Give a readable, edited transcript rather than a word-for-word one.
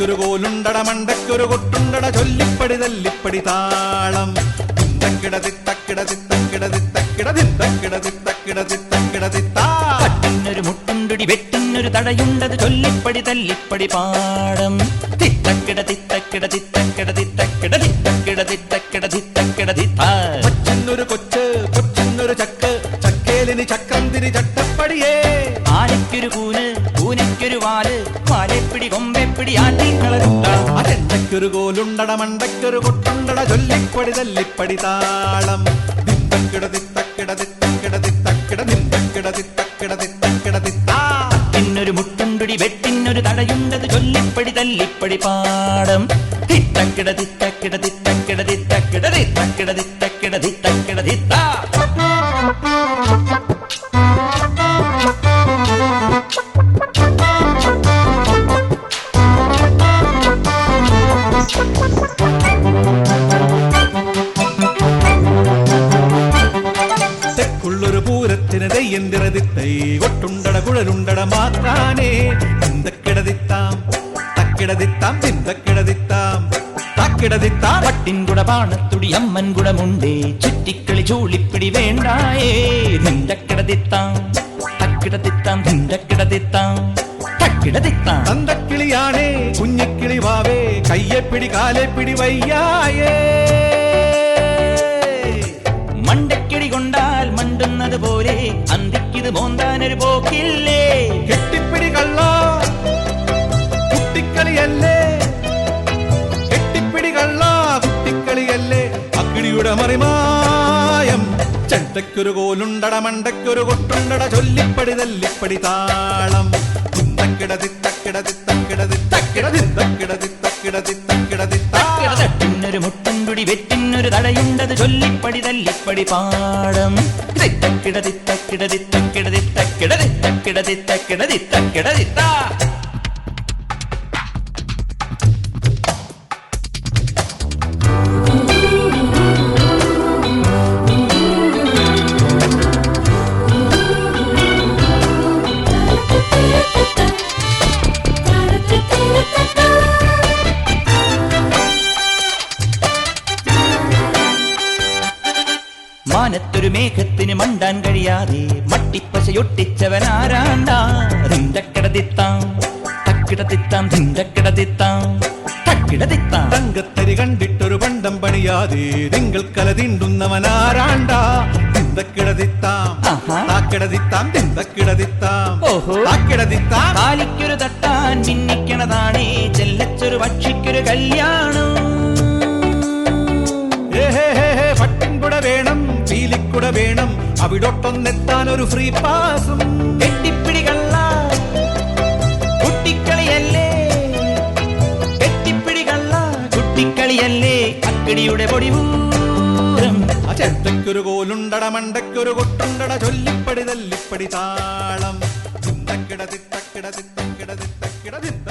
ചെണ്ടയ്ക്കൊരു കോലുണ്ടട മണ്ടയ്ക്കൊരു കൊട്ടുണ്ടട ചൊല്ലിപ്പടി തല്ലിപ്പടി താളം പട്ടിനൊരു മുട്ടുണ്ടൊടി വെട്ടിനൊരു തടയുണ്ടത് ചൊല്ലിപ്പടി തല്ലിപ്പടി പാടം തിത്തക്കിട തിത്തക്കിട തിത്തക്കിട തിത്തക്കിട തിത്തക്കിട തിത്തക്കിട തിത്തക്കിട തിത്തന്നൊരു കൊച്ച് കൊച്ചിനൊരു ചക്ക് ചക്കേലിനി ചക്രന്തിരി ചട്ടപ്പടിയേ ആനയ്ക്കൊരു കൂന് കൂനയ്ക്കൊരു വാല് വാലെപ്പിടി കൊമ്പെപ്പിടി ആറ്റിക്കളരുണ്ട ചെണ്ടയ്ക്കൊരു കോലുണ്ടട മണ്ടയ്ക്കൊരു കൊട്ടുണ്ടട ചൊല്ലിപ്പടി തല്ലിപ്പടി താളം തിത്തക്കിട തിത്തക്കിട തിത്തക്കിട തിത്തക്കിട തിത്തക്കിട തിത്തക്കിട തിത്തക്കിട തിത്താ പിന്നൊരു മുട്ടുണ്ടൊടി വെട്ടിനൊരു തടയുണ്ടത് ചൊല്ലിപ്പടി തല്ലിപ്പടി പാടം തിത്തക്കിട തിത്തക്കിട തിത്തക്കിട തിത്തക്കിട തിത്തക്കിട തിത്തക്കിട തിത്തക്കിട തിത്താ തെക്കുള്ളൊരു പൂരത്തിന് തെയ്യന്തിറതിത്തൈ കൊട്ടുണ്ടട കുഴലുണ്ടട മാത്താനേ തിന്തക്കിടതിത്താം തക്കിടതിത്താം തിന്തക്കിടതിത്താം തക്കിടതിത്താം പട്ടിൻകുട പാണത്തുടി അമ്മൻ കുടമുണ്ടേ ചുറ്റിക്കളി ചൂളിപ്പിടി വേണ്ടായേ തിന്തക്കിടതിത്താം തക്കിടതിത്താം തിന്തക്കിടതിത്താം തക്കിടതിത്താം തന്തക്കിളിയാണേ കുഞ്ഞിക്കിളി വാവേ കയ്യെപ്പിടി കാലെപ്പിടി വയ്യായേ മണ്ടക്കിടി കൊണ്ടാൽ മണ്ടുന്നത് പോലെ അന്തിക്കിത് മോന്താനൊരു പോക്കില്ലേ കെട്ടിപ്പിടി കള്ള കുട്ടിക്കളിയല്ലേ കെട്ടിപ്പിടി കള്ള കുട്ടിക്കളിയല്ലേ അക്കിടിയുടെ മറിമായം ചെണ്ടയ്ക്കൊരു കോലുണ്ടട മണ്ടയ്ക്കൊരു കൊട്ടുണ്ടട ചൊല്ലിപ്പടി തല്ലിപ്പടി താളം തിത്തക്കിട തിത്തക്കിട തിത്തക്കിട തിത്തക്കിട തിത്തക്കിട തിത്തക്കിട തിത്തക്കിട തിത്താ തട്ടിനൊരു മുട്ടുണ്ടുടി വെട്ടിനൊരു തടയുണ്ടത് ചൊല്ലിപ്പടി തല്ലിപ്പടി പാടം തിത്തക്കിട തിത്തക്കിട തിത്തക്കിട തിത്തക്കിട തിത്തക്കിട തിത്തക്കിട തിത്തക്കിട തിത്താ മാനത്തൊരു മേഘത്തിന് മണ്ടാൻ കഴിയാതെ മട്ടിപ്പശയൊട്ടിച്ചവനാരാണ്ടാ തിന്തക്കിടതിത്താം തക്കിടതിത്താം തിന്തക്കിടതിത്താം തക്കിടതിത്താം തങ്കത്തരി കണ്ടിട്ടൊരു പണ്ടം പണിയാതെ തിങ്കൾക്കല തിണ്ടുന്നവനാരാണ്ടാ തിന്തക്കിടതിത്താം താക്കിടതിത്താം തിന്തക്കിടതിത്താം താക്കിടതിത്താം കാലിക്കൊരു തട്ടാൻ പിന്നിക്കണതാണേ ചെല്ലച്ചൊരു പക്ഷിക്കൊരു കല്യാണം പട്ടിൻകുട വേണം പീലിക്കുട വേണം അവിടൊട്ടൊന്നെത്താൻ ഒരു ഫ്രീ പാസും കെട്ടിപ്പിടി കള്ള കുട്ടിക്കളിയല്ലേ കെട്ടിപ്പിടി കള്ള കുട്ടിക്കളിയല്ലേ അക്കിടിയുടെ പൊടിവൂരം ചെണ്ടയ്ക്കൊരു കോലുണ്ടട മണ്ടയ്ക്കൊരു കൊട്ടുണ്ടട ചൊല്ലിപ്പടി തല്ലിപ്പടി താളം തിത്തക്കിട തിത്തക്കിട തിത്തക്കിട തിത്തക്കിട തിത്ത